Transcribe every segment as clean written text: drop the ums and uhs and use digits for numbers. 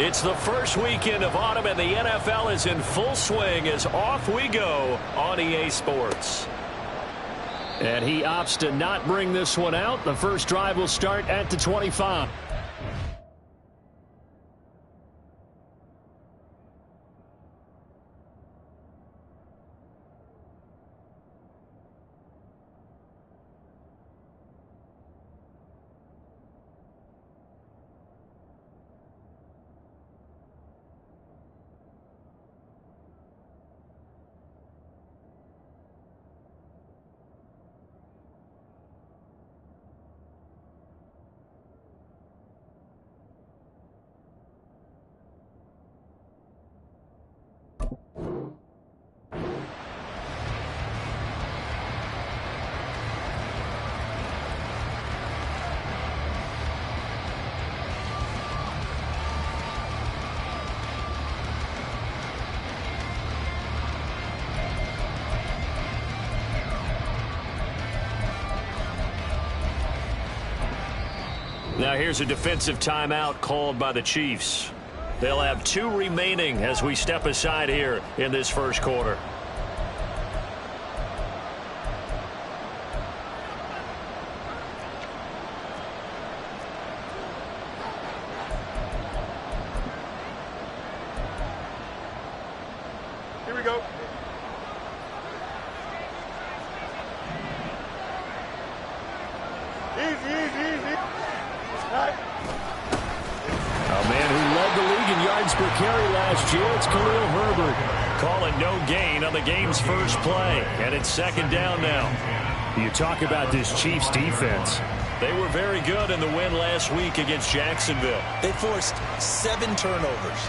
It's the first weekend of autumn, and the NFL is in full swing as off we go on EA Sports. And he opts to not bring this one out. The first drive will start at the 25. Now here's a defensive timeout called by the Chiefs. They'll have 2 remaining as we step aside here in this first quarter. Here we go. Easy. A man who led the league in yards per carry last year, it's Khalil Herbert. Calling no gain on the game's first play, and it's second down now. You talk about this Chiefs defense. They were very good in the win last week against Jacksonville. They forced 7 turnovers.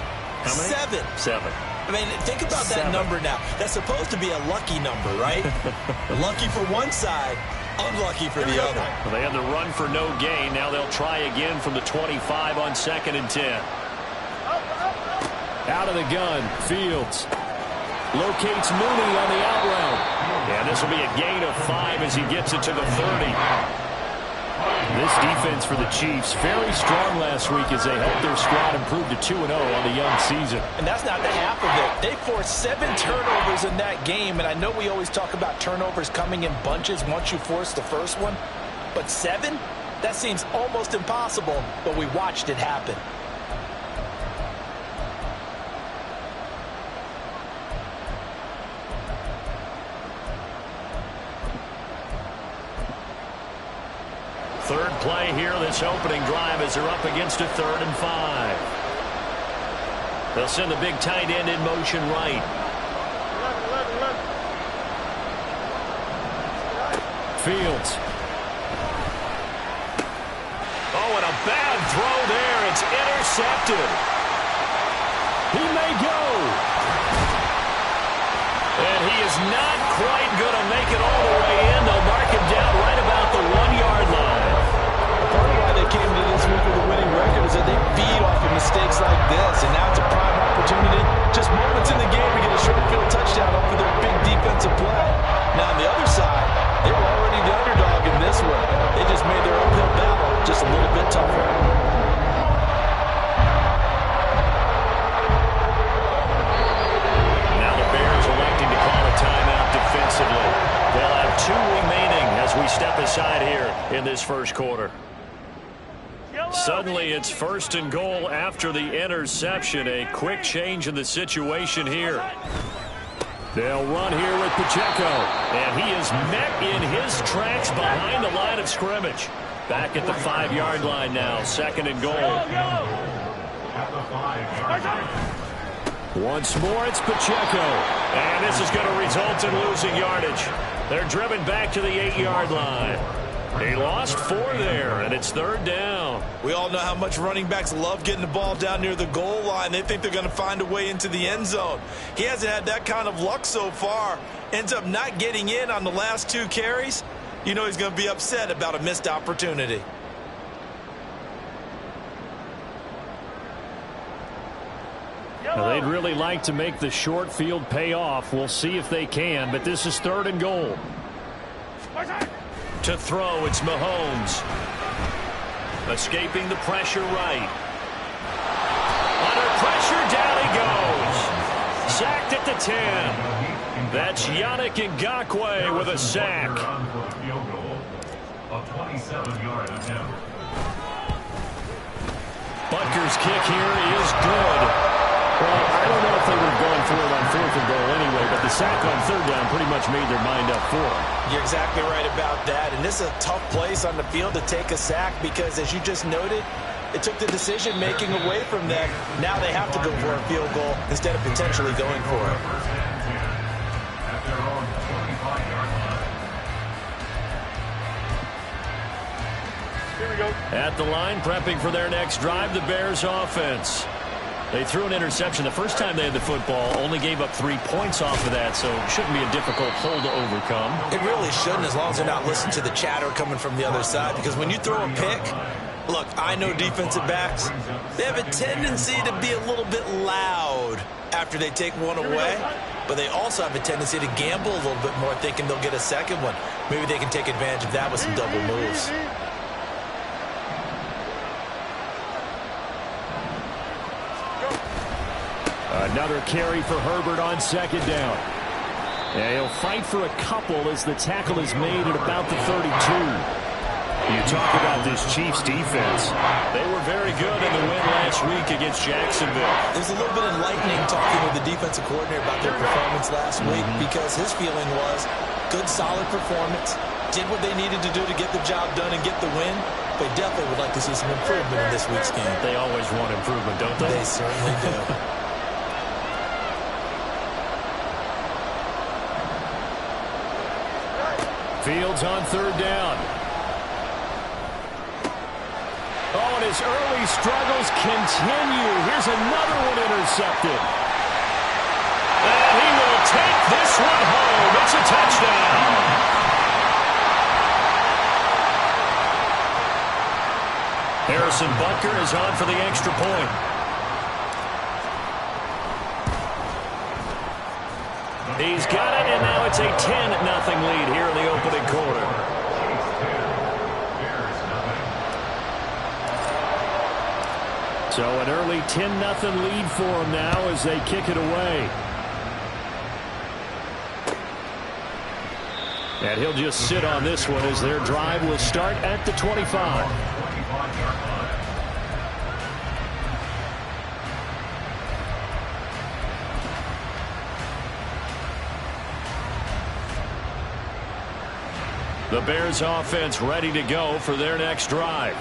How many? 7. I mean, think about that number now. That's supposed to be a lucky number, right? Lucky for one side, unlucky for the other. Well, they had the run for no gain. Now they'll try again from the 25 on 2nd and 10. Out of the gun, Fields. Locates Mooney on the out route. And this will be a gain of 5 as he gets it to the 30. This defense for the Chiefs, very strong last week as they helped their squad improve to 2-0 on the young season. And that's not the half of it. They forced 7 turnovers in that game, and I know we always talk about turnovers coming in bunches once you force the first one, but 7? That seems almost impossible, but we watched it happen. Third play here, this opening drive as they're up against a 3rd and 5. They'll send the big tight end in motion right. Fields. Oh, and a bad throw there. It's intercepted. He may go. And he is not quite going to make it all the way in. They'll mark him down right about the 1-yard line. Part of why they came into this week with a winning record is that they feed off of mistakes like this, and now it's a prime opportunity, just moments in the game, to get a short field touchdown off of their big defensive play. Now on the other side, they were already the underdog in this one. They just made their uphill battle just a little bit tougher. Now the Bears electing to call a timeout defensively. They'll have 2 remaining as we step aside here in this first quarter. Suddenly it's 1st and goal after the interception. A quick change in the situation here. They'll run here with Pacheco. And he is met in his tracks behind the line of scrimmage. Back at the 5-yard line now. 2nd and goal. Once more, it's Pacheco. And this is going to result in losing yardage. They're driven back to the 8-yard line. He lost 4 there, and it's 3rd down. We all know how much running backs love getting the ball down near the goal line. They think they're going to find a way into the end zone. He hasn't had that kind of luck so far. Ends up not getting in on the last 2 carries. You know he's going to be upset about a missed opportunity. Now, they'd really like to make the short field pay off. We'll see if they can, but this is 3rd and goal. To throw, it's Mahomes. Escaping the pressure right. Under under pressure. Down he goes. Sacked at the 10. That's Yannick Ngakoue with a sack. Butker's kick here is good. Well, I don't know if they would have gone for it on 4th and goal anyway, but the sack on 3rd down pretty much made their mind up for it. You're exactly right about that, and this is a tough place on the field to take a sack because, as you just noted, it took the decision-making away from them. Now they have to go for a field goal instead of potentially going for it. At the line, prepping for their next drive, the Bears offense. They threw an interception the first time they had the football, only gave up 3 points off of that, so it shouldn't be a difficult hole to overcome. It really shouldn't, as long as they're not listening to the chatter coming from the other side, because when you throw a pick, look, I know defensive backs, they have a tendency to be a little bit loud after they take one away, but they also have a tendency to gamble a little bit more, thinking they'll get a second one. Maybe they can take advantage of that with some double moves. Another carry for Herbert on 2nd down. And he'll fight for a couple as the tackle is made at about the 32. You talk about this Chiefs defense. They were very good in the win last week against Jacksonville. It was a little bit enlightening talking with the defensive coordinator about their performance last week because his feeling was good, solid performance, did what they needed to do to get the job done and get the win. They definitely would like to see some improvement in this week's game. They always want improvement, don't they? They certainly do. Fields on 3rd down. Oh, and his early struggles continue. Here's another one intercepted. And he will take this one home. It's a touchdown. Harrison Butker is on for the extra point. He's got it, and now it's a 10-0 lead here in the opening quarter. So an early 10-0 lead for them now as they kick it away. And he'll just sit on this one as their drive will start at the 25. The Bears offense ready to go for their next drive.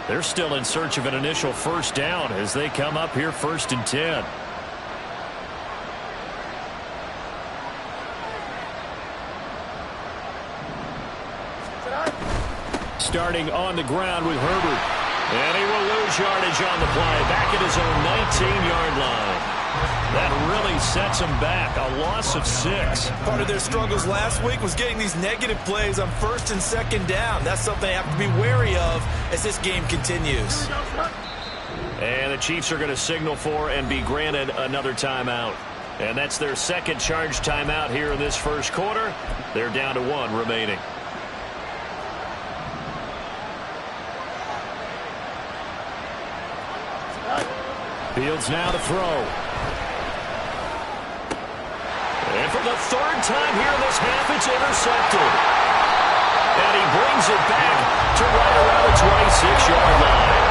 They're still in search of an initial 1st down as they come up here 1st and 10. Starting on the ground with Herbert. And he will lose yardage on the play. Back at his own 19-yard line. That really sets them back. A loss of 6. Part of their struggles last week was getting these negative plays on 1st and 2nd down. That's something they have to be wary of as this game continues. And the Chiefs are going to signal for and be granted another timeout. And that's their 2nd charge timeout here in this 1st quarter. They're down to 1 remaining. Fields now to throw. And for the 3rd time here in this half, it's intercepted. And he brings it back to right around the 26-yard line.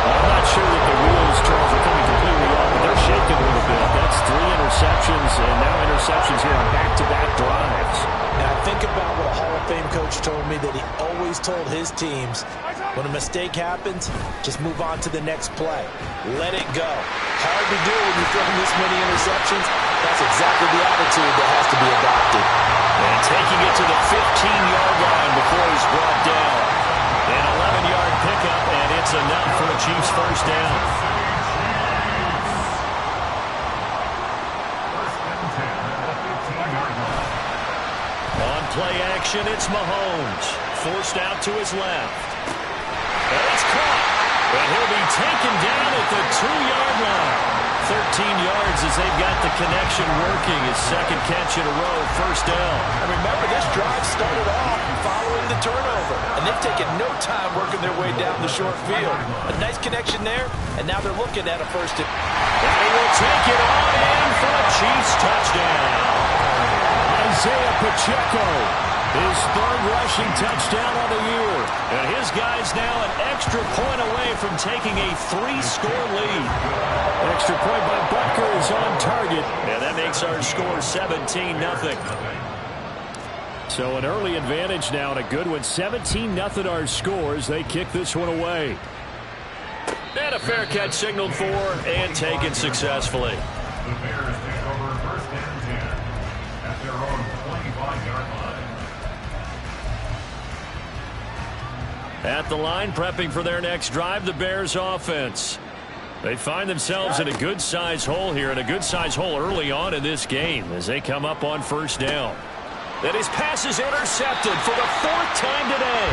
I'm not sure that the wheels, Charles, are coming completely off, but they're shaking a little bit. That's 3 interceptions, and now interceptions here on back-to-back drives. Now think about what a Hall of Fame coach told me, that he always told his teams, when a mistake happens, just move on to the next play. Let it go. Hard to do when you're throwing this many interceptions. That's exactly the attitude that has to be adopted. And taking it to the 15-yard line before he's brought down. An 11-yard pickup, and it's enough for a Chiefs 1st down. On play action, it's Mahomes. Forced out to his left. And it's caught. And he'll be taken down at the 2-yard line. yards as they've got the connection working. His second catch in a row, first down. And remember, this drive started off following the turnover, and they've taken no time working their way down the short field. A nice connection there, and now they're looking at a first down. They will take it on in for a Chiefs touchdown. Isaiah Pacheco, his third rushing touchdown of the year. And his guy's now an extra point away from taking a 3-score lead. Extra point by Butker is on target. And that makes our score 17-0. So an early advantage now and a good one. 17-0 our scores. They kick this one away. And a fair catch signaled for and taken successfully. The Bears take over first and 10 at their own 25-yard line. At the line, prepping for their next drive, the Bears offense. They find themselves in a good-sized hole here, and a good-sized hole early on in this game as they come up on first down. And his pass is intercepted for the 4th time today.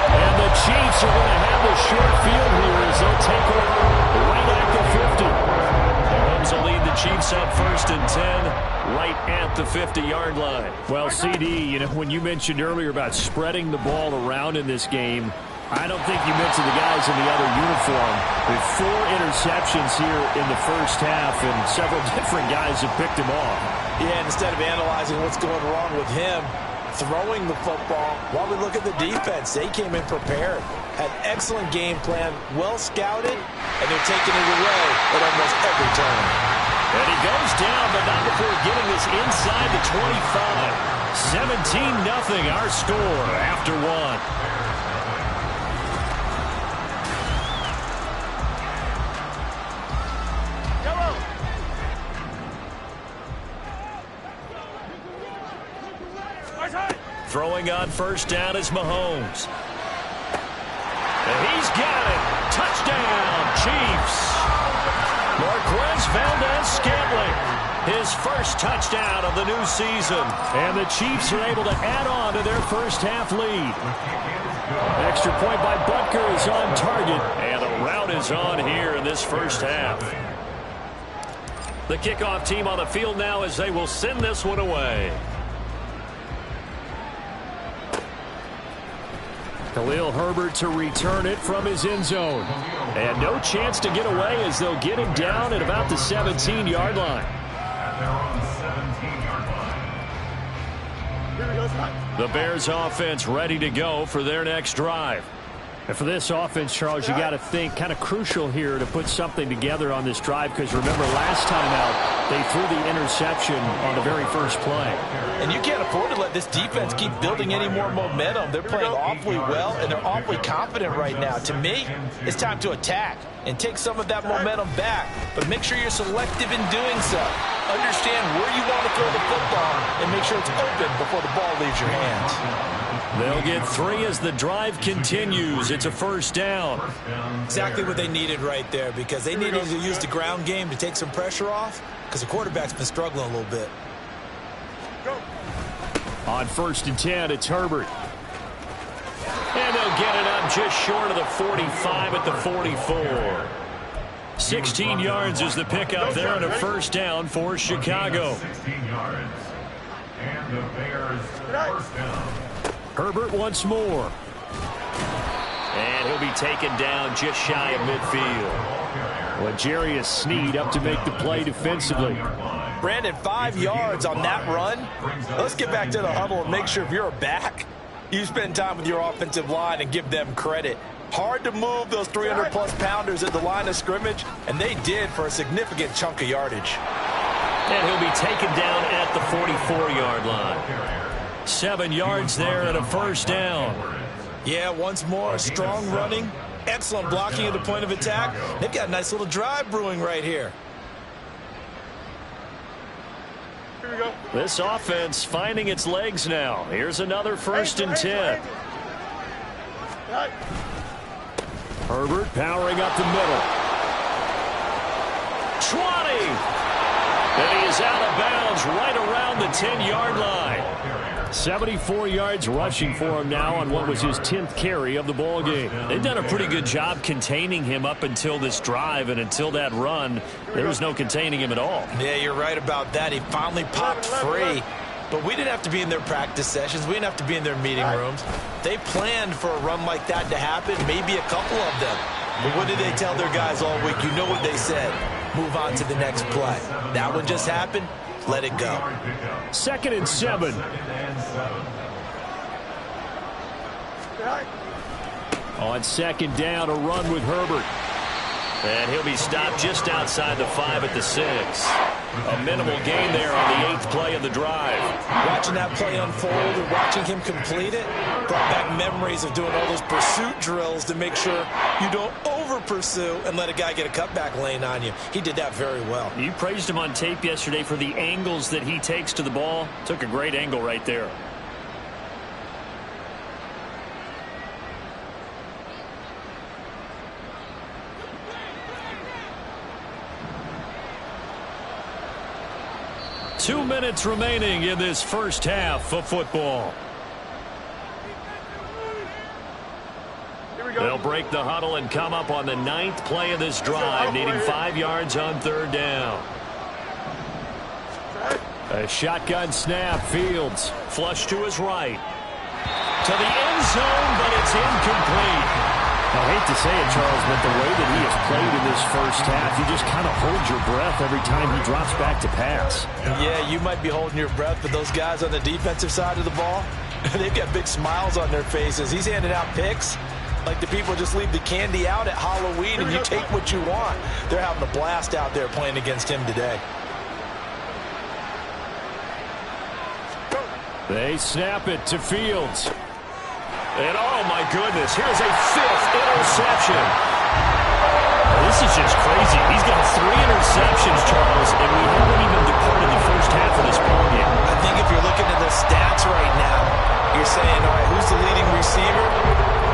And the Chiefs are going to have the short field here as they'll take over right at the 50. Mahomes will lead the Chiefs up first and 10 right at the 50-yard line. Well, CD, you know, when you mentioned earlier about spreading the ball around in this game, I don't think you mentioned the guys in the other uniform. With 4 interceptions here in the first half, and several different guys have picked him off. Yeah, and instead of analyzing what's going wrong with him, throwing the football, while we look at the defense, they came in prepared. Had excellent game plan, well scouted, and they're taking it away at almost every turn. And he goes down, but not before getting this inside the 25. 17-0 our score after 1. Throwing on first down is Mahomes. And he's got it. Touchdown, Chiefs. Marquez Valdes-Scantling, his first touchdown of the new season. And the Chiefs are able to add on to their first half lead. Extra point by Butker is on target. And the route is on here in this first half. The kickoff team on the field now as they will send this one away. Khalil Herbert to return it from his end zone. And no chance to get away as they'll get him down at about the 17-yard line. The Bears offense ready to go for their next drive. And for this offense, Charles, you got to think kind of crucial here to put something together on this drive, because remember last time out they threw the interception on the very first play. And you can't afford to let this defense keep building any more momentum. They're playing awfully well, and they're awfully confident right now. To me, it's time to attack and take some of that momentum back. But make sure you're selective in doing so. Understand where you want to throw the football and make sure it's open before the ball leaves your hands. They'll get 3 as the drive continues. It's a first down. Exactly what they needed right there, because they needed to use the ground game to take some pressure off, because the quarterback's been struggling a little bit. On first and 10, it's Herbert. And they'll get it up just short of the 45 at the 44. 16 yards is the pickup there, and a first down for Chicago. 16 yards. And the Bears first down. Herbert once more. And he'll be taken down just shy of midfield. L'Jarius Sneed up to make the play defensively. Brandon, 5 yards on that run. Let's get back to the huddle and make sure if you're a back, you spend time with your offensive line and give them credit. Hard to move those 300-plus pounders at the line of scrimmage, and they did for a significant chunk of yardage. And he'll be taken down at the 44-yard line. 7 yards there and a first down. Yeah, once more, strong running, excellent blocking at the point of attack. They've got a nice little drive brewing right here. Here we go. This offense finding its legs now. Here's another first and 10. Herbert powering up the middle. 20. And he is out of bounds right around the 10-yard line. 74 yards rushing for him now on what was his 10th carry of the ball game. They've done a pretty good job containing him up until this drive, and until that run, there was no containing him at all. Yeah, you're right about that. He finally popped free. But we didn't have to be in their practice sessions. We didn't have to be in their meeting rooms. They planned for a run like that to happen, maybe a couple of them. But what did they tell their guys all week? You know what they said. Move on to the next play. That one just happened. Let it go. 2nd and 7. On 2nd down, a run with Herbert. And he'll be stopped just outside the 5 at the 6. A minimal gain there on the 8th play of the drive. Watching that play unfold and watching him complete it brought back memories of doing all those pursuit drills to make sure you don't over-pursue and let a guy get a cutback lane on you. He did that very well. You praised him on tape yesterday for the angles that he takes to the ball. Took a great angle right there. Two minutes remaining in this first half of football. They'll break the huddle and come up on the 9th play of this drive, needing 5 yards on 3rd down. A shotgun snap. Fields flush to his right. To the end zone, but it's incomplete. I hate to say it, Charles, but the way that he has played in this first half, you just kind of hold your breath every time he drops back to pass. Yeah, you might be holding your breath, but those guys on the defensive side of the ball, they've got big smiles on their faces. He's handing out picks like the people just leave the candy out at Halloween and you take what you want. They're having a blast out there playing against him today. They snap it to Fields. And oh my goodness, here's a 5th interception. This is just crazy. He's got 3 interceptions, Charles, and we haven't even departed the first half of this ball game. I think if you're looking at the stats right now, you're saying, all right, who's the leading receiver?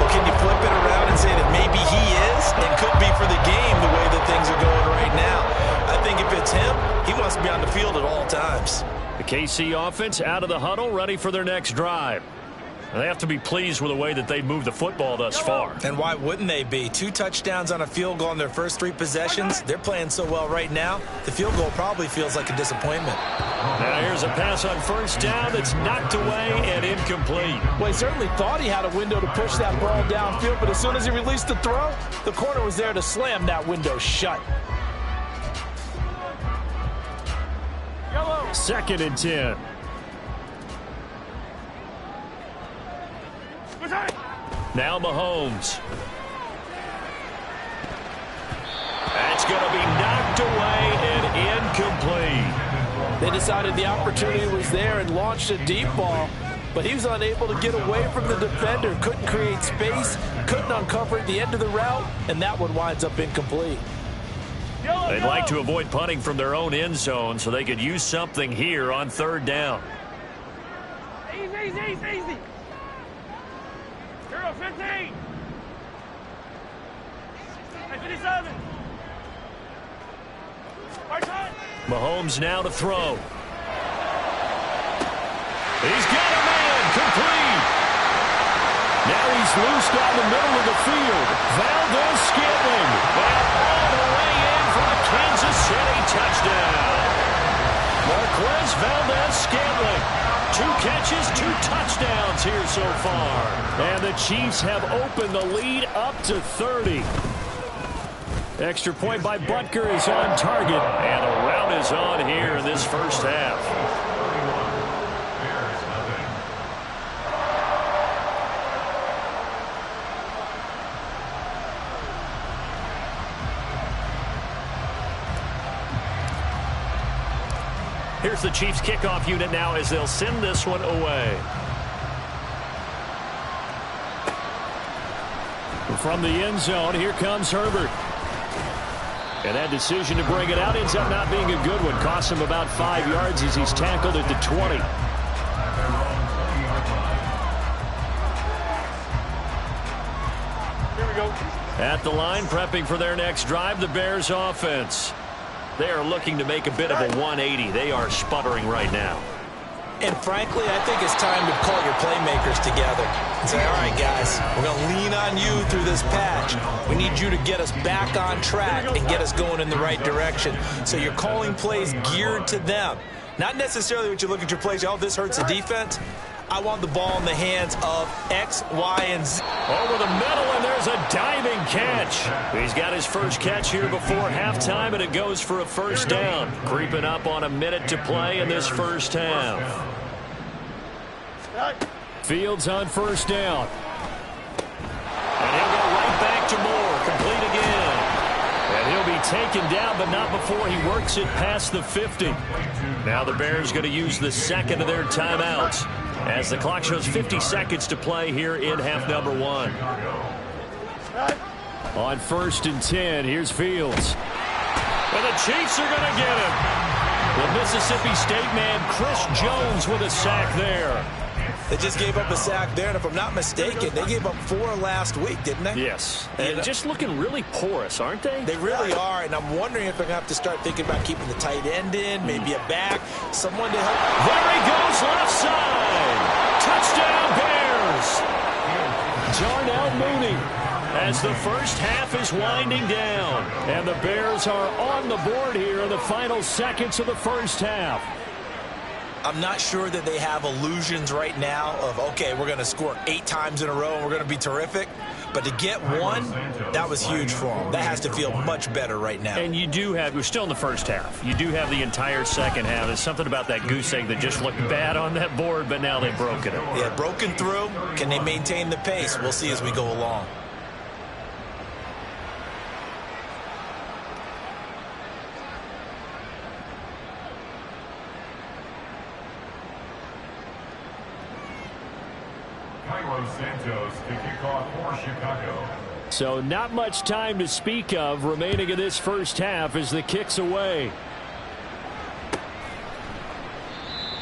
Well, can you flip it around and say that maybe he is and could be for the game the way that things are going right now? I think if it's him, he wants to be on the field at all times. The KC offense out of the huddle, ready for their next drive. They have to be pleased with the way that they've moved the football thus far. And why wouldn't they be? 2 touchdowns on a field goal in their first 3 possessions. They're playing so well right now, the field goal probably feels like a disappointment. Now here's a pass on 1st down that's knocked away and incomplete. Well, he certainly thought he had a window to push that ball downfield, but as soon as he released the throw, the corner was there to slam that window shut. 2nd and 10. Now Mahomes. That's going to be knocked away and incomplete. They decided the opportunity was there and launched a deep ball, but he was unable to get away from the defender, couldn't create space, couldn't uncover at the end of the route, and that one winds up incomplete. They'd like to avoid punting from their own end zone so they could use something here on 3rd down. Easy. 15. 57. Mahomes now to throw. He's got a man complete. Now he's loose down the middle of the field. Valdes-Scantling. And all the way in for a Kansas City touchdown. Marquez Valdes-Scantling. 2 catches, 2 touchdowns here so far. And the Chiefs have opened the lead up to 30. Extra point by Butker is on target. And a rout is on here in this first half. Here's the Chiefs kickoff unit now as they'll send this one away. From the end zone, here comes Herbert. And that decision to bring it out ends up not being a good one. Costs him about 5 yards as he's tackled at the 20. Here we go. At the line, prepping for their next drive, the Bears offense. They are looking to make a bit of a 180. They are sputtering right now. And frankly, I think it's time to call your playmakers together and say, all right, guys, we're going to lean on you through this patch. We need you to get us back on track and get us going in the right direction. So you're calling plays geared to them. Not necessarily what you look at your plays, oh, this hurts the defense. I want the ball in the hands of X, Y, and Z. Over the middle, and there's a diving catch. He's got his first catch here before halftime, and it goes for a first down. Creeping up on a minute to play in this first half. Fields on first down. And he'll go right back to Moore. Complete again. And he'll be taken down, but not before he works it past the 50. Now the Bears going to use the second of their timeouts, as the clock shows 50 seconds to play here in half number 1. On 1st and 10, here's Fields. And the Chiefs are going to get him. The Mississippi State man, Chris Jones, with a sack there. They just gave up a sack there, and if I'm not mistaken, they gave up 4 last week, didn't they? Yes. And just looking really porous, aren't they? They really are, and I'm wondering if they're going to have to start thinking about keeping the tight end in, maybe a back, someone to help. There he goes, left side. Touchdown, Bears. Darnell Mooney, as the first half is winding down. And the Bears are on the board here in the final seconds of the first half. I'm not sure that they have illusions right now of, okay, we're going to score 8 times in a row and we're going to be terrific. But to get one, that was huge for them. That has to feel much better right now. And you do have, we're still in the first half. You do have the entire second half. There's something about that goose egg that just looked bad on that board, but now they've broken it. Yeah, broken through. Can they maintain the pace? We'll see as we go along. Santos to kick off for Chicago. So not much time to speak of remaining in this first half as the kick's away.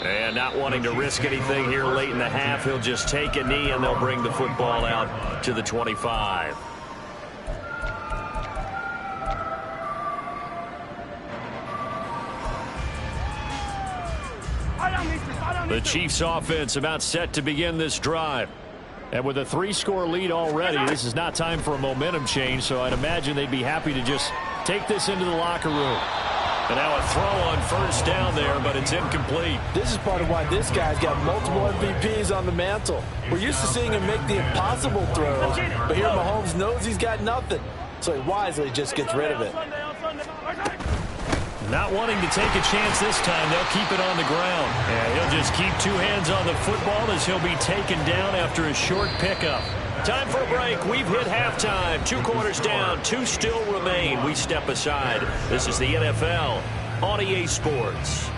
And not wanting to risk anything here late in the half, he'll just take a knee and they'll bring the football out to the 25. The Chiefs offense about set to begin this drive. And with a 3-score lead already, this is not time for a momentum change, so I'd imagine they'd be happy to just take this into the locker room. And now a throw on first down there, but it's incomplete. This is part of why this guy's got multiple MVPs on the mantle. We're used to seeing him make the impossible throws, but here Mahomes knows he's got nothing, so he wisely just gets rid of it. Not wanting to take a chance this time, they'll keep it on the ground. And he'll just keep 2 hands on the football as he'll be taken down after a short pickup. Time for a break. We've hit halftime. 2 quarters down, 2 still remain. We step aside. This is the NFL on EA Sports.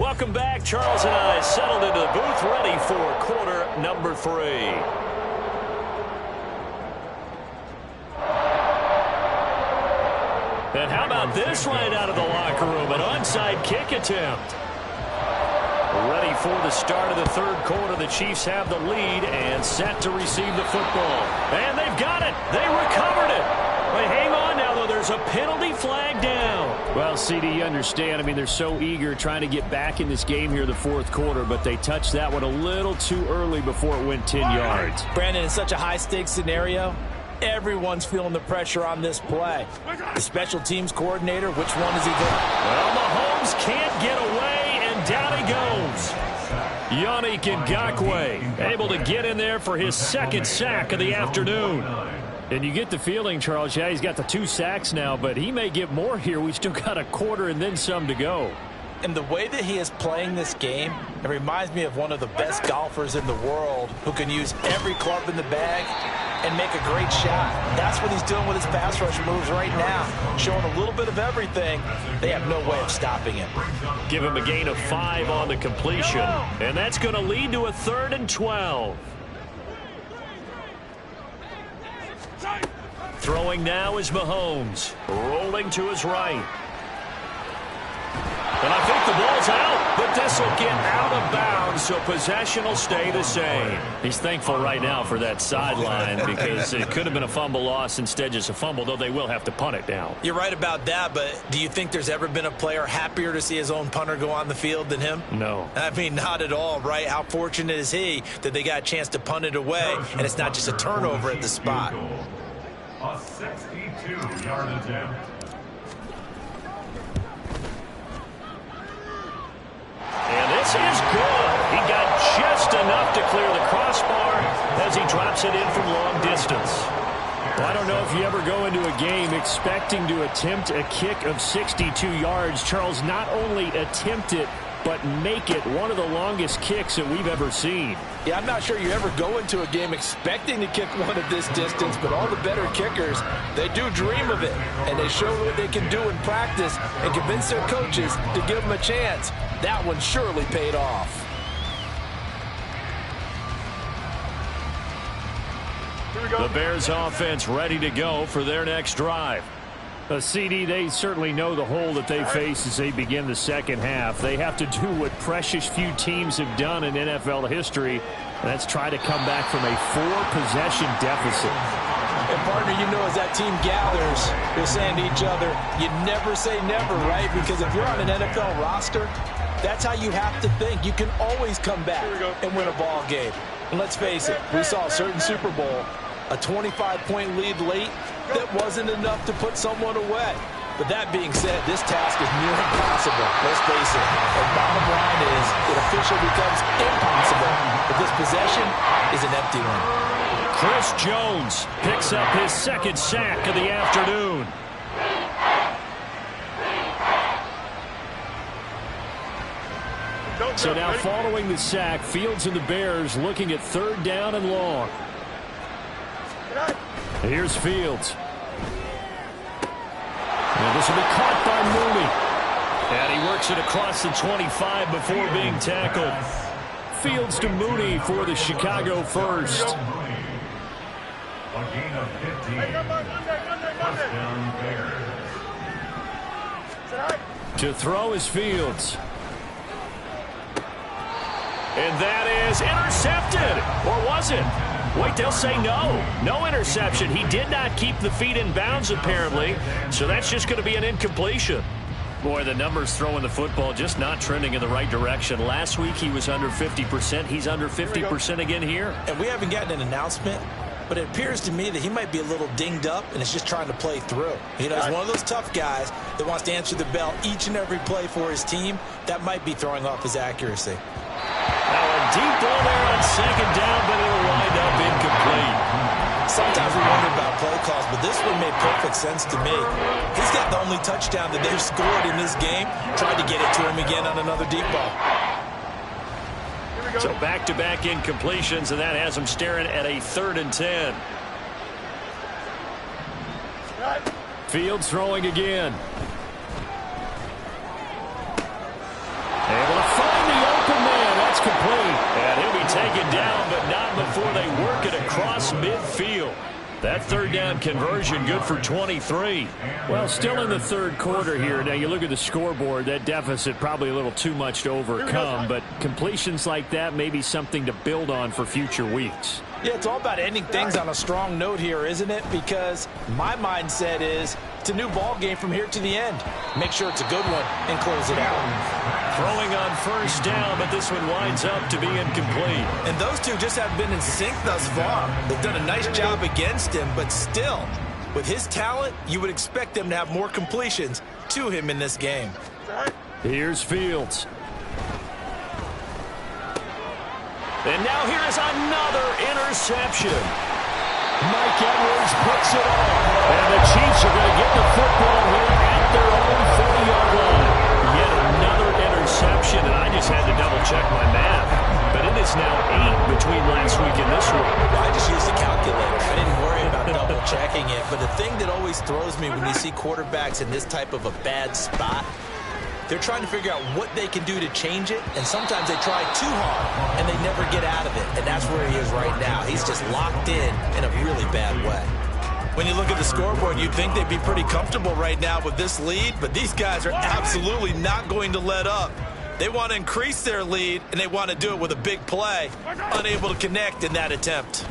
Welcome back. Charles and I settled into the booth, ready for quarter number 3. And how about this right out of the locker room? An onside kick attempt. Ready for the start of the 3rd quarter. The Chiefs have the lead and set to receive the football. And they've got it. They recovered it. But hang on now, though. There's a penalty flag down. Well, CD, you understand. I mean, they're so eager trying to get back in this game here the 4th quarter, but they touched that one a little too early before it went 10 yards. Brandon, in such a high-stakes scenario, everyone's feeling the pressure on this play. The special teams coordinator, which one is he going? Well, Mahomes can't get away, and down he goes. Yannick Ngakoue able to get in there for his 2nd sack of the afternoon. And you get the feeling, Charles, yeah, he's got the 2 sacks now, but he may get more here. We've still got a quarter and then some to go. And the way that he is playing this game, it reminds me of one of the best golfers in the world who can use every club in the bag and make a great shot. That's what he's doing with his pass rush moves right now, showing a little bit of everything. They have no way of stopping him. Give him a gain of 5 on the completion, and that's going to lead to a 3rd and 12. Throwing now is Mahomes, rolling to his right. And I think the ball's out, but this will get out of bounds, so possession will stay the same. He's thankful right now for that sideline because it could have been a fumble loss, instead just a fumble, though they will have to punt it down. You're right about that, but do you think there's ever been a player happier to see his own punter go on the field than him? No. I mean, not at all, right? How fortunate is he that they got a chance to punt it away, and it's not just a turnover at the spot. A 62-yard attempt. And this is good. He got just enough to clear the crossbar as he drops it in from long distance. Well, I don't know if you ever go into a game expecting to attempt a kick of 62 yards. Charles, not only attempt it, but make it one of the longest kicks that we've ever seen. Yeah, I'm not sure you ever go into a game expecting to kick one of this distance, but all the better kickers, they do dream of it, and they show what they can do in practice and convince their coaches to give them a chance. That one surely paid off. The Bears offense ready to go for their next drive. CD, they certainly know the hole that they face as they begin the second half. They have to do what precious few teams have done in NFL history, and that's try to come back from a 4-possession deficit. And partner, you know, as that team gathers, they're saying to each other, you never say never, right? Because if you're on an NFL roster, that's how you have to think. You can always come back and win a ball game. And let's face it, we saw a certain Super Bowl, a 25-point lead late, that wasn't enough to put someone away. But that being said, this task is near impossible. Let's face it. The bottom line is it officially becomes impossible if this possession is an empty one. Chris Jones picks up his 2nd sack of the afternoon. So now following the sack, Fields and the Bears looking at 3rd down and long. Here's Fields. And this will be caught by Mooney. And he works it across the 25 before being tackled. Fields to Mooney for the Chicago first. A gain of 15. Touchdown Bears. To throw is Fields. And that is intercepted. Or was it? Wait, they'll say no. No interception. He did not keep the feet in bounds, apparently. So that's just going to be an incompletion. Boy, the numbers throwing the football just not trending in the right direction. Last week he was under 50%. He's under 50% again here. And we haven't gotten an announcement, but it appears to me that he might be a little dinged up and is just trying to play through. You know, he's one of those tough guys that wants to answer the bell each and every play for his team. That might be throwing off his accuracy. Now a deep ball there on 2nd down, but it'll wind up incomplete. Sometimes we wonder about play calls, but this one made perfect sense to me. He's got the only touchdown that they've scored in this game. Tried to get it to him again on another deep ball. So back-to-back incompletions, and that has him staring at a 3rd and 10. Fields throwing again. Able to find the open man. That's complete. And he'll be taken down, but not before they work it across midfield. That 3rd down conversion good for 23. Well, still in the 3rd quarter here. Now, you look at the scoreboard, that deficit probably a little too much to overcome, but completions like that may be something to build on for future weeks. Yeah, it's all about ending things on a strong note here, isn't it? Because my mindset is it's a new ball game from here to the end. Make sure it's a good one and close it out. Throwing on 1st down, but this one winds up to be incomplete. And those two just haven't been in sync thus far. They've done a nice job against him, but still, with his talent, you would expect them to have more completions to him in this game. Here's Fields. And now here is another interception. Mike Edwards picks it up. And the Chiefs are going to get the football here at their own 40-yard line. Yet another I just had to double-check my math. But it is now 8 between last week and this week. I just used a calculator. I didn't worry about double-checking it. But the thing that always throws me when you see quarterbacks in this type of a bad spot, they're trying to figure out what they can do to change it, and sometimes they try too hard, and they never get out of it. And that's where he is right now. He's just locked in a really bad way. When you look at the scoreboard, you'd think they'd be pretty comfortable right now with this lead, but these guys are absolutely not going to let up. They want to increase their lead, and they want to do it with a big play. Unable to connect in that attempt.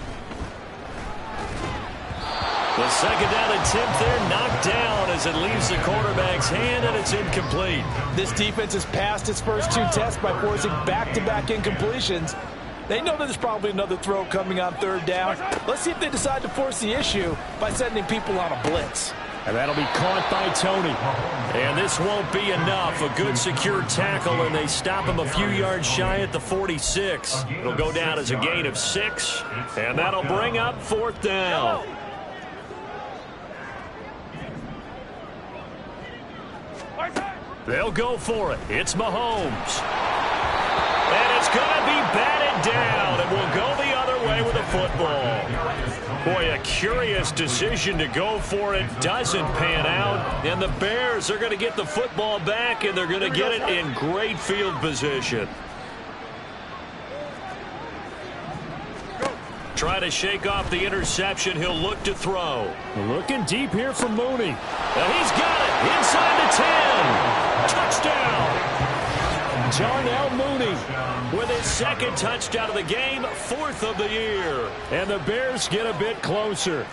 The second down attempt there knocked down as it leaves the quarterback's hand, and it's incomplete. This defense has passed its first 2 tests by forcing back-to-back incompletions. They know that there's probably another throw coming on 3rd down. Let's see if they decide to force the issue by sending people on a blitz. And that'll be caught by Tony. And this won't be enough. A good secure tackle, and they stop him a few yards shy at the 46. It'll go down as a gain of 6, and that'll bring up 4th down. They'll go for it. It's Mahomes. And it's going to be batted down, and will go the other way with the football. Boy, a curious decision to go for it. Doesn't pan out, and the Bears are going to get the football back, and they're going to get it in great field position. Try to shake off the interception. He'll look to throw. Looking deep here for Mooney. And he's got it inside the 10. Touchdown. Darnell Mooney with his 2nd touchdown of the game, 4th of the year. And the Bears get a bit closer.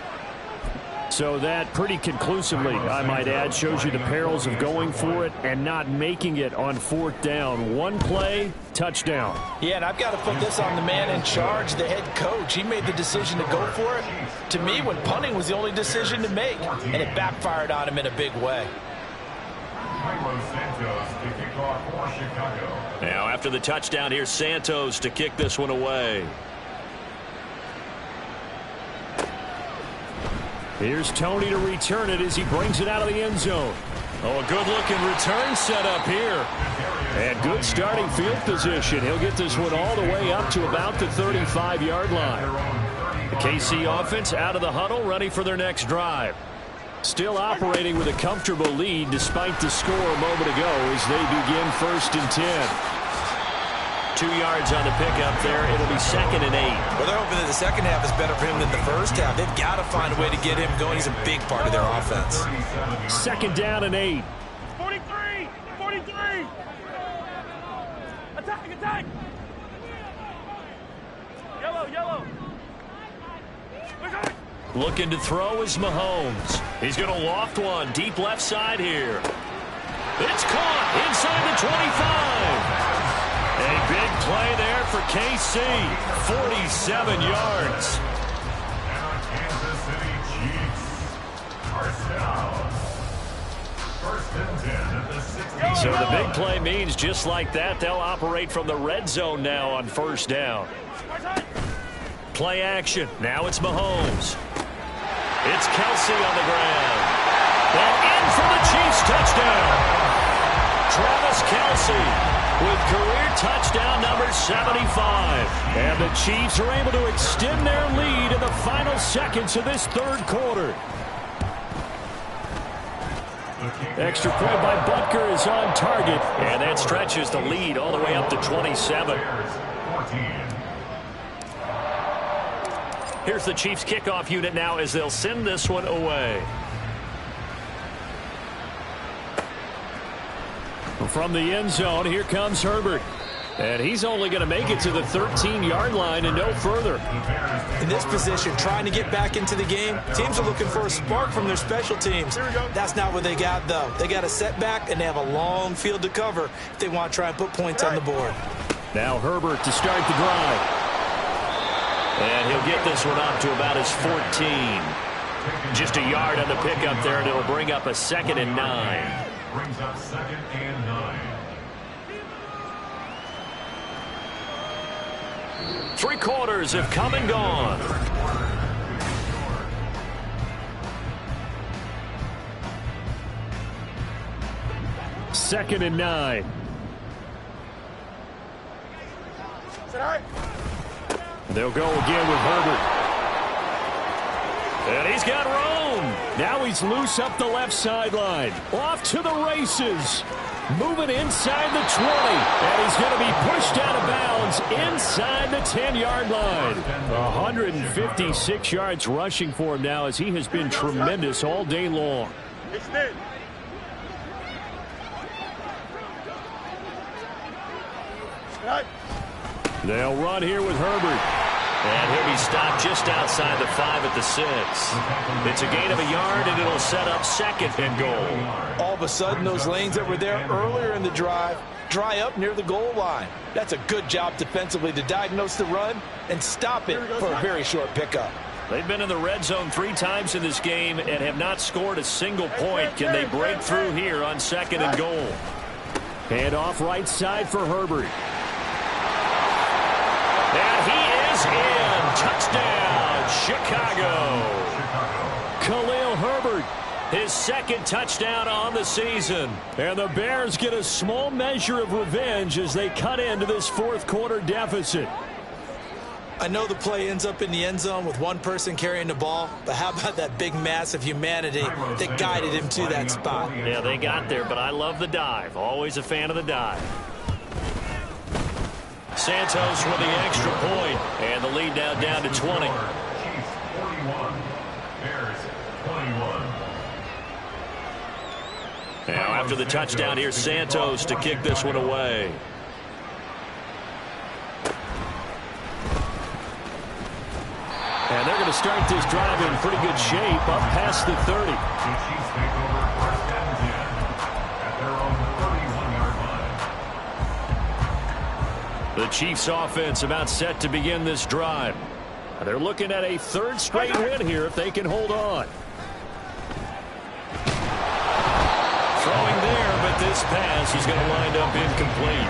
So that pretty conclusively, I might add, shows you the perils of going for it and not making it on 4th down. One play, touchdown. Yeah, and I've got to put this on the man in charge, the head coach. He made the decision to go for it. To me, when punting was the only decision to make, and it backfired on him in a big way. Now, after the touchdown, here's Santos to kick this one away. Here's Tony to return it as he brings it out of the end zone. Oh, a good-looking return set up here. And good starting field position. He'll get this one all the way up to about the 35-yard line. The KC offense out of the huddle, ready for their next drive. Still operating with a comfortable lead despite the score a moment ago as they begin 1st and 10. 2 yards on the pickup there. It'll be 2nd and 8. Well, they're hoping that the second half is better for him than the first half. They've got to find a way to get him going. He's a big part of their offense. 2nd down and 8. 43! 43! Attack! Attack! Yellow! Yellow! Looking to throw is Mahomes. He's going to loft one deep left side here. It's caught inside the 25. A big play there for KC. 47 yards. And the Kansas City Chiefs first down. 1st and 10 at the 60. So the big play means just like that, they'll operate from the red zone now on 1st down. Play action. Now it's Mahomes. It's Kelsey on the ground. And in for the Chiefs touchdown. Travis Kelsey with career touchdown number 75. And the Chiefs are able to extend their lead in the final seconds of this 3rd quarter. Extra point by Butker is on target. And that stretches the lead all the way up to 27. Here's the Chiefs kickoff unit now as they'll send this one away. From the end zone, here comes Herbert. And he's only going to make it to the 13-yard line and no further. In this position, trying to get back into the game, teams are looking for a spark from their special teams. That's not what they got, though. They got a setback, and they have a long field to cover if they want to try and put points on the board. Now Herbert to start the drive. And he'll get this one up to about his 14. Just a yard on the pickup there, and it'll bring up a 2nd and 9. Brings up 2nd and 9. 3 quarters have come and gone. Second and 9. They'll go again with Herbert. And he's got room. Now he's loose up the left sideline. Off to the races. Moving inside the 20. And he's going to be pushed out of bounds inside the 10-yard line. 156 yards rushing for him now as he has been tremendous all day long. They'll run here with Herbert. And he'll be stopped just outside the 5 at the 6. It's a gain of a yard, and it'll set up 2nd and goal. All of a sudden, those lanes that were there earlier in the drive dry up near the goal line. That's a good job defensively to diagnose the run and stop it for a very short pickup. They've been in the red zone 3 times in this game and have not scored a single point. Can they break through here on 2nd and goal? Hand off right side for Herbert. And he is in. Touchdown, Chicago. Khalil Herbert, his 2nd touchdown on the season. And the Bears get a small measure of revenge as they cut into this 4th quarter deficit. I know the play ends up in the end zone with one person carrying the ball, but how about that big mass of humanity that guided him to that spot? Yeah, they got there, but I love the dive. Always a fan of the dive. Santos with the extra point, and the lead now down to 20. Chiefs 41, Bears 21. Now after the touchdown, here's Santos to kick this one away. And they're going to start this drive in pretty good shape up past the 30. The Chiefs take over 1st and 10 at their own 31-yard line. The Chiefs offense about set to begin this drive. They're looking at a 3rd straight win here if they can hold on. Throwing there, but this pass is going to wind up incomplete.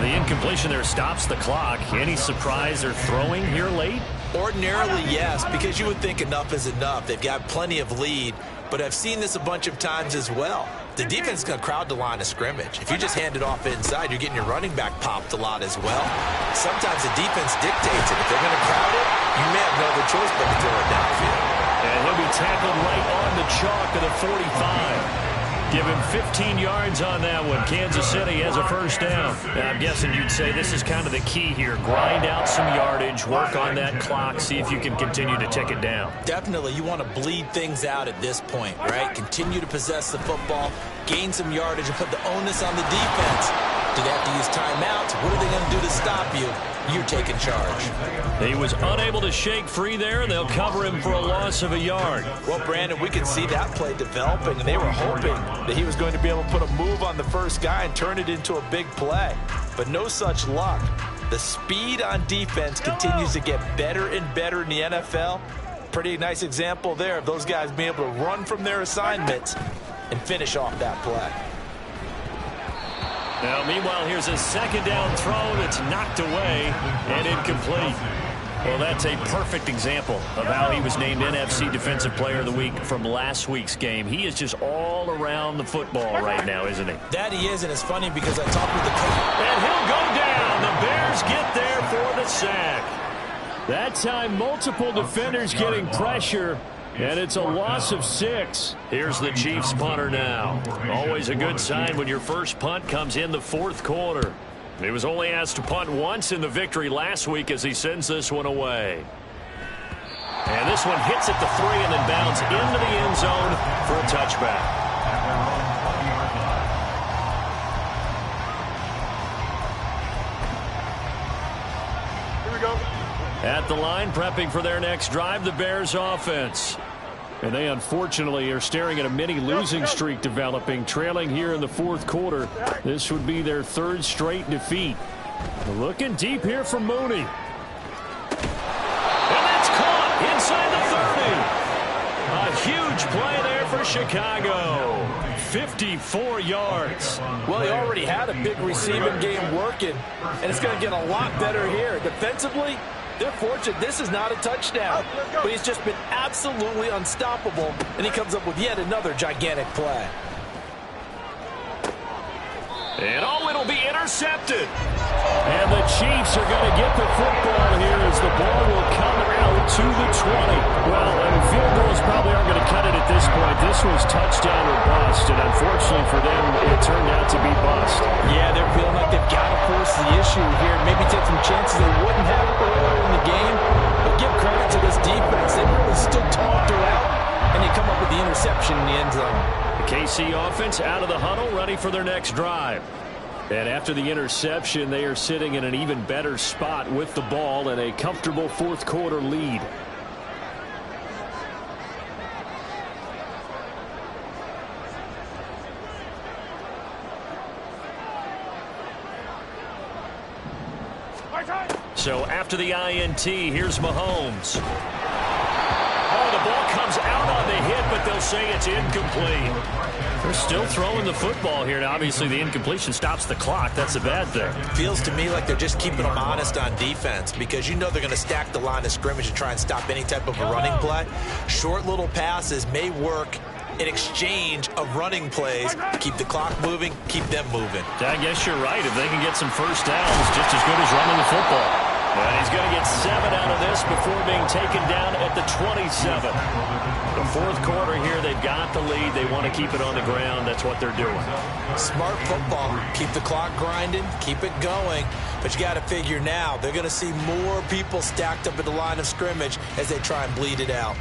The incompletion there stops the clock. Any surprise they're throwing here late? Ordinarily, yes, because you would think enough is enough. They've got plenty of lead, but I've seen this a bunch of times as well. The defense is going to crowd the line of scrimmage. If you just hand it off inside, you're getting your running back popped a lot as well. Sometimes the defense dictates it. If they're going to crowd it, you may have no other choice but to throw it downfield. And he'll be tackled right on the chalk of the 45. Give him 15 yards on that one. Kansas City has a 1st down. Now, I'm guessing you'd say this is kind of the key here. Grind out some yardage, work on that clock, see if you can continue to tick it down. Definitely, you want to bleed things out at this point, right? Continue to possess the football, gain some yardage, and put the onus on the defense. Do they have to use timeouts? What are they going to do to stop you? You're taking charge. He was unable to shake free there, and they'll cover him for a loss of a yard. Well, Brandon, we could see that play developing, and they were hoping that he was going to be able to put a move on the first guy and turn it into a big play. But no such luck. The speed on defense continues to get better and better in the NFL. Pretty nice example there of those guys being able to run from their assignments and finish off that play. Now, meanwhile, here's a 2nd down throw that's knocked away and incomplete. Well, that's a perfect example of how he was named NFC Defensive Player of the Week from last week's game. He is just all around the football right now, isn't he? That he is, and it's funny because I talked with the coach. And he'll go down. The Bears get there for the sack. That time, multiple defenders getting pressure. And it's a loss of 6. Here's the Chiefs punter now. Always a good sign when your first punt comes in the 4th quarter. He was only asked to punt once in the victory last week as he sends this one away. And this one hits at the 3 and then bounds into the end zone for a touchback. Here we go. At the line, prepping for their next drive, the Bears offense. And they unfortunately are staring at a mini losing streak developing, trailing here in the 4th quarter. This would be their 3rd straight defeat. Looking deep here from Mooney. And that's caught inside the 30. A huge play there for Chicago. 54 yards. Well, he already had a big receiving game working, and it's going to get a lot better here. Defensively, they're fortunate this is not a touchdown, but he's just been absolutely unstoppable, and he comes up with yet another gigantic play. And it'll be intercepted. And the Chiefs are going to get the football here as the ball will come out to the 20. Well, field goals probably aren't going to cut it at this point. This was touchdown or bust, and unfortunately for them, it turned out to be bust. Yeah, they're feeling like they've got to force the issue here. Maybe take some chances they wouldn't have earlier in the game. But give credit to this defense. They really stood tall throughout, and they come up with the interception in the end zone. The KC offense out of the huddle, ready for their next drive. And after the interception, they are sitting in an even better spot with the ball and a comfortable fourth quarter lead. So after the INT, here's Mahomes. Oh, the ball comes out on the hit, but they'll say it's incomplete. They're still throwing the football here. Now, obviously, the incompletion stops the clock. That's a bad thing. Feels to me like they're just keeping them honest on defense because you know they're going to stack the line of scrimmage and try and stop any type of a running play. Short little passes may work in exchange of running plays. Keep the clock moving, keep them moving. I guess you're right. If they can get some first downs, just as good as running the football. And he's going to get 7 out of this before being taken down at the 27. The fourth quarter here, they've got the lead. They want to keep it on the ground. That's what they're doing. Smart football. Keep the clock grinding, keep it going. But you got to figure now, they're going to see more people stacked up at the line of scrimmage as they try and bleed it out.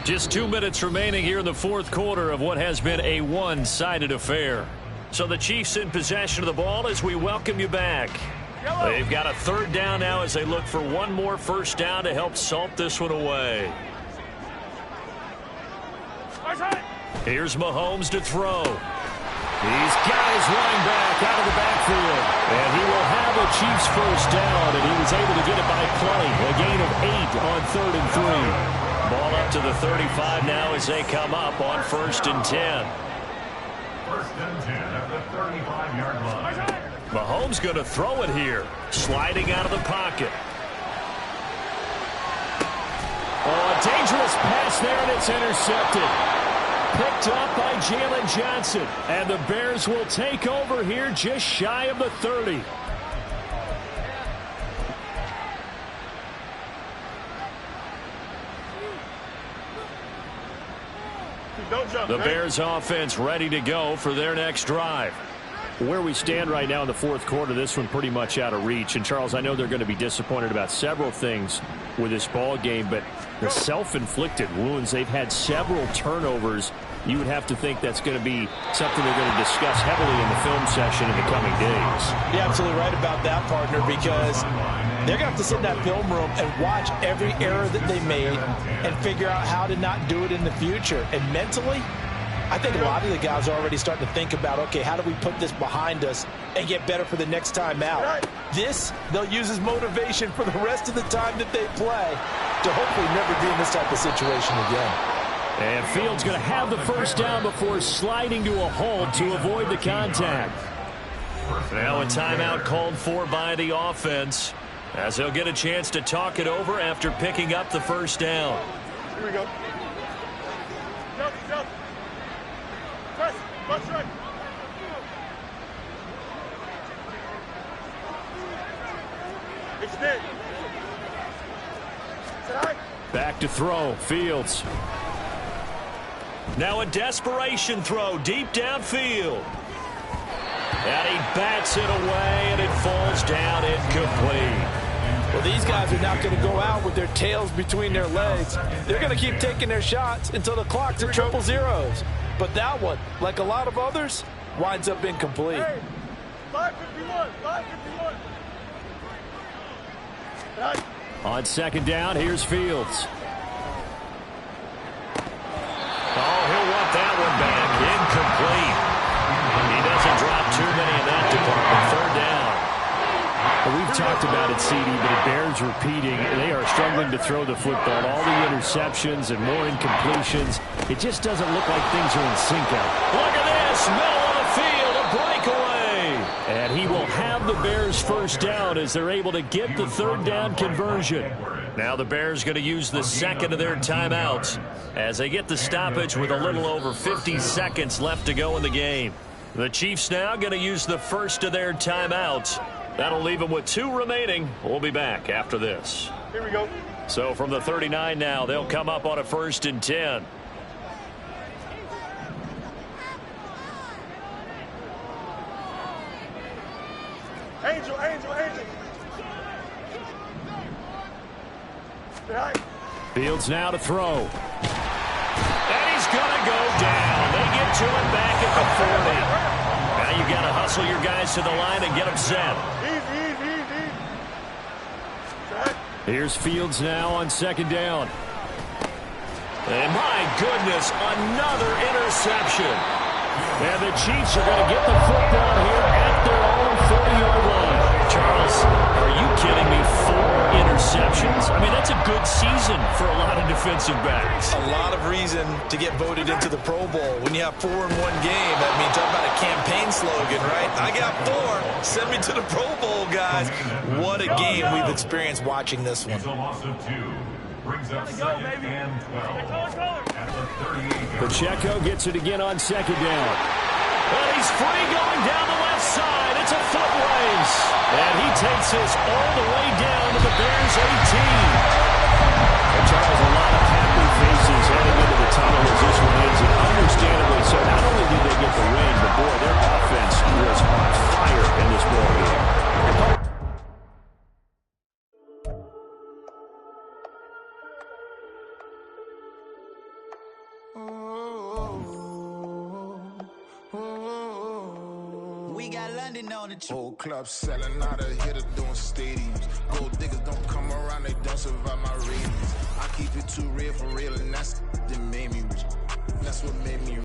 Just 2 minutes remaining here in the fourth quarter of what has been a one-sided affair. So the Chiefs in possession of the ball as we welcome you back. They've got a third down now as they look for one more first down to help salt this one away. Here's Mahomes to throw. He's got his running back out of the backfield. And he will have a Chiefs first down, and he was able to get it by plenty. A gain of 8 on 3rd and 3. Ball up to the 35 now as they come up on 1st and 10. 1st and 10 at the 35-yard line. Mahomes going to throw it here. Sliding out of the pocket. Oh, a dangerous pass there, and it's intercepted. Picked up by Jalen Johnson. And the Bears will take over here just shy of the 30. The Bears offense ready to go for their next drive. Where we stand right now in the fourth quarter, this one pretty much out of reach. And, Charles, I know they're going to be disappointed about several things with this ball game, but the self-inflicted wounds, they've had several turnovers. You would have to think that's going to be something they're going to discuss heavily in the film session in the coming days. You're absolutely right about that, partner, because they're going to have to sit in that film room and watch every error that they made and figure out how to not do it in the future. And mentally, I think a lot of the guys are already starting to think about, okay, how do we put this behind us and get better for the next time out? This, they'll use as motivation for the rest of the time that they play to hopefully never be in this type of situation again. And Fields going to have the first down before sliding to a halt to avoid the contact. Now a timeout called for by the offense as they'll get a chance to talk it over after picking up the first down. Here we go. Jump. Press. Left strike. Extend. Sit high. Back to throw. Fields. Now a desperation throw deep downfield. And he bats it away, and it falls down incomplete. Well, these guys are not going to go out with their tails between their legs. They're going to keep taking their shots until the clock's at triple zeros. But that one, like a lot of others, winds up incomplete. Hey, 5:51. On second down, here's Fields. Oh, he'll want that one back. Incomplete. He doesn't drop too many in that department. Third down. Well, we've talked about it, CD, but it bears repeating. They are struggling to throw the football. All the interceptions and more incompletions. It just doesn't look like things are in sync out. Look at this. Middle of the field. A breakaway. And he will have the Bears first down as they're able to get the third down conversion. Now the Bears going to use the second of their timeouts as they get the stoppage with a little over 50 seconds left to go in the game. The Chiefs now going to use the first of their timeouts. That'll leave them with 2 remaining. We'll be back after this. Here we go. So from the 39 now, they'll come up on a 1st and 10. Angel. Fields now to throw. And he's going to go down. They get to him back at the 40. Now you got to hustle your guys to the line and get them set. Easy. Set. Here's Fields now on 2nd down. And my goodness, another interception. And the Chiefs are going to get the football here at their own 40-yard line. Charles, are you kidding me? 4 interceptions? I mean, that's a good season for a lot of defensive backs. A lot of reason to get voted into the Pro Bowl. When you have 4 in one game, that means talk about a campaign slogan, right? I got 4. Send me to the Pro Bowl, guys. What a game we've experienced watching this one. It's a loss of 2. Brings up 2nd and 12 at the 38. Pacheco gets it again on 2nd down. Well, he's free going down the left side. It's a foot race. And he takes this all the way down to the Bears 18. And Charles, a lot of happy faces heading into the tunnel as this one ends. And understandably so, not only did they get the win, but boy, their offense was on fire in this ball game. Whole club selling out of hitter doing stadiums. Gold diggers don't come around, they don't survive my ratings. I keep it too real for real, and that's what made me rich. That's what made me